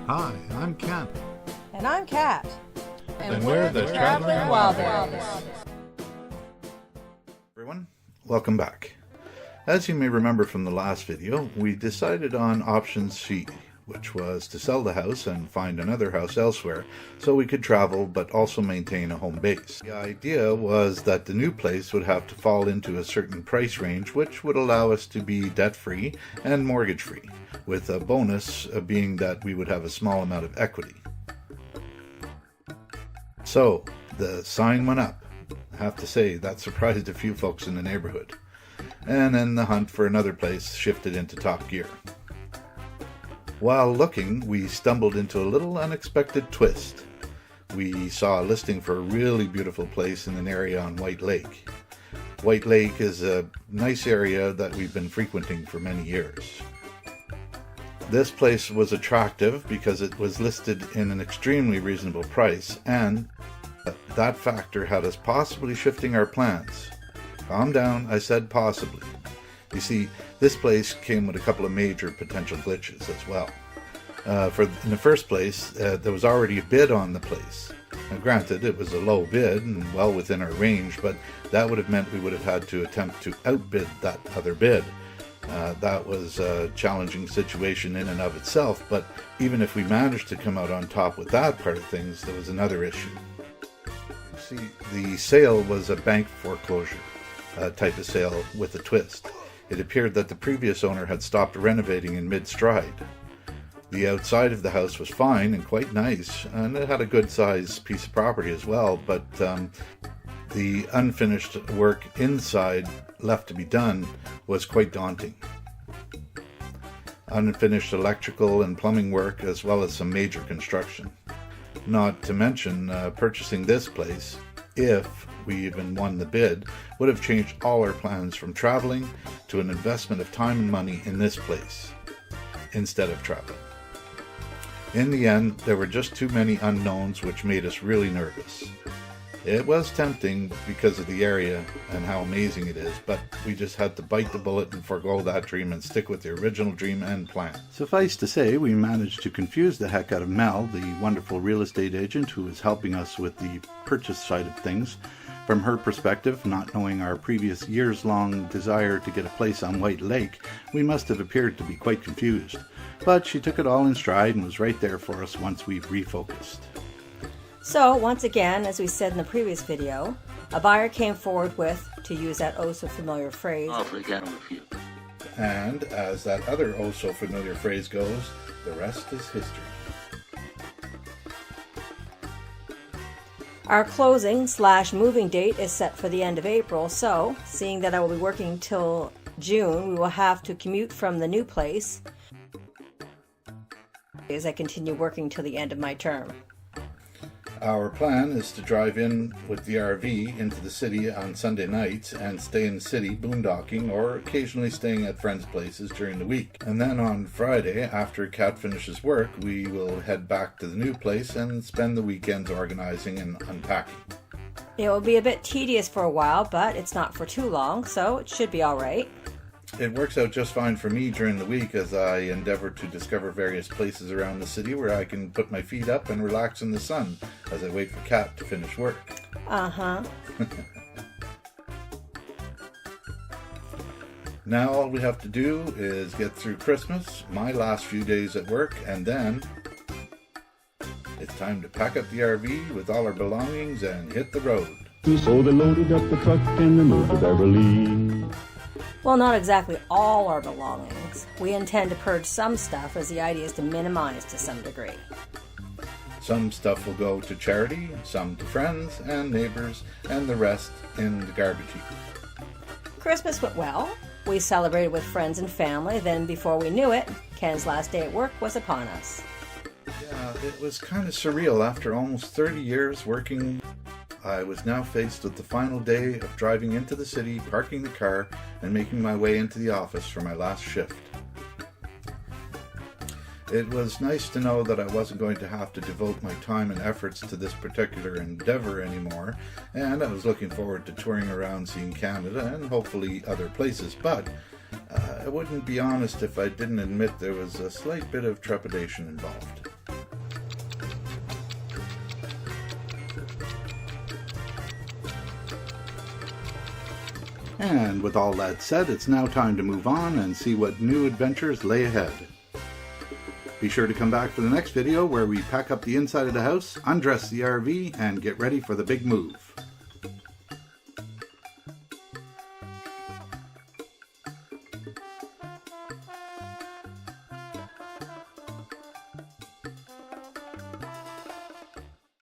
Hi, I'm Ken. And I'm Kat. And we're the Traveling Wildberries. Everyone, welcome back. As you may remember from the last video, we decided on option C, which was to sell the house and find another house elsewhere so we could travel but also maintain a home base. The idea was that the new place would have to fall into a certain price range which would allow us to be debt-free and mortgage-free, with a bonus being that we would have a small amount of equity. So, the sign went up. I have to say, that surprised a few folks in the neighborhood. And then the hunt for another place shifted into top gear. While looking, we stumbled into a little unexpected twist. We saw a listing for a really beautiful place in an area on White Lake. White Lake is a nice area that we've been frequenting for many years. This place was attractive because it was listed in an extremely reasonable price, and that factor had us possibly shifting our plans. Calm down, I said possibly. You see, this place came with a couple of major potential glitches as well. In the first place, there was already a bid on the place. Now, granted, it was a low bid and well within our range, but that would have meant we would have had to attempt to outbid that other bid. That was a challenging situation in and of itself, but even if we managed to come out on top with that part of things, there was another issue. See, the sale was a bank foreclosure type of sale with a twist. It appeared that the previous owner had stopped renovating in mid-stride. The outside of the house was fine and quite nice, and it had a good-sized piece of property as well, but the unfinished work inside left to be done was quite daunting. Unfinished electrical and plumbing work, as well as some major construction. Not to mention purchasing this place, if we even won the bid, would have changed all our plans from traveling to an investment of time and money in this place instead of traveling. In the end, there were just too many unknowns which made us really nervous. It was tempting because of the area and how amazing it is, but we just had to bite the bullet and forego that dream and stick with the original dream and plan. Suffice to say, we managed to confuse the heck out of Mel, the wonderful real estate agent who is helping us with the purchase side of things. From her perspective, not knowing our previous years-long desire to get a place on White Lake, we must have appeared to be quite confused. But she took it all in stride and was right there for us once we refocused. So, once again, as we said in the previous video, a buyer came forward with, to use that oh-so-familiar phrase, and as that other oh-so-familiar phrase goes, the rest is history. Our closing/moving date is set for the end of April, so, seeing that I will be working till June, we will have to commute from the new place as I continue working till the end of my term. Our plan is to drive in with the RV into the city on Sunday nights and stay in the city boondocking or occasionally staying at friends' places during the week. And then on Friday, after Kat finishes work, we will head back to the new place and spend the weekends organizing and unpacking. It will be a bit tedious for a while, but it's not for too long, so it should be alright. It works out just fine for me during the week as I endeavor to discover various places around the city where I can put my feet up and relax in the sun as I wait for Kat to finish work. Uh-huh. Now all we have to do is get through Christmas, my last few days at work, and then it's time to pack up the RV with all our belongings and hit the road. So they loaded up the truck and they moved to Beverly. Well, not exactly all our belongings. We intend to purge some stuff as the idea is to minimize to some degree. Some stuff will go to charity, some to friends and neighbors, and the rest in the garbage heap. Christmas went well. We celebrated with friends and family, then before we knew it, Ken's last day at work was upon us. Yeah, it was kind of surreal. After almost 30 years working, I was now faced with the final day of driving into the city, parking the car, and making my way into the office for my last shift. It was nice to know that I wasn't going to have to devote my time and efforts to this particular endeavor anymore, and I was looking forward to touring around seeing Canada and hopefully other places, but I wouldn't be honest if I didn't admit there was a slight bit of trepidation involved. And with all that said, it's now time to move on and see what new adventures lay ahead. Be sure to come back for the next video where we pack up the inside of the house, undress the RV, and get ready for the big move.